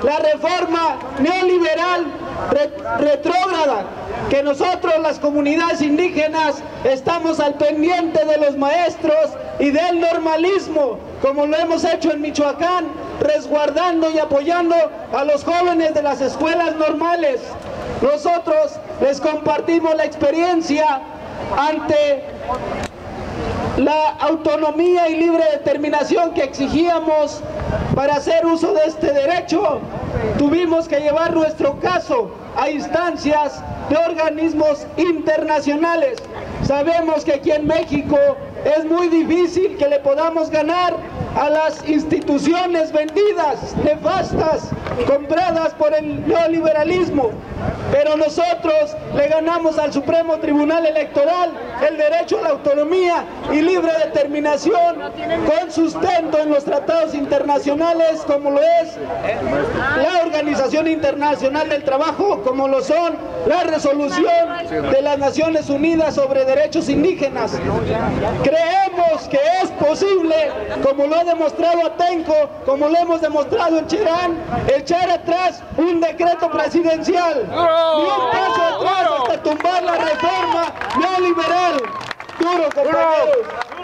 la reforma neoliberal retrógrada, que nosotros las comunidades indígenas estamos al pendiente de los maestros y del normalismo, como lo hemos hecho en Michoacán, resguardando y apoyando a los jóvenes de las escuelas normales. Nosotros les compartimos la experiencia ante la autonomía y libre determinación que exigíamos para hacer uso de este derecho. Tuvimos que llevar nuestro caso a instancias de organismos internacionales. Sabemos que aquí en México es muy difícil que le podamos ganar a las instituciones vendidas, nefastas, compradas por el neoliberalismo, pero nosotros le ganamos al Supremo Tribunal Electoral el derecho a la autonomía y libre determinación con sustento en los tratados internacionales, como lo es la Organización Internacional del Trabajo, como lo son la resolución de las Naciones Unidas sobre derechos indígenas. Creemos que es posible, como lo ha demostrado Atenco, como lo hemos demostrado en Cherán, echar atrás un decreto presidencial, ni un paso atrás hasta tumbar la reforma neoliberal. Duro, compañeros.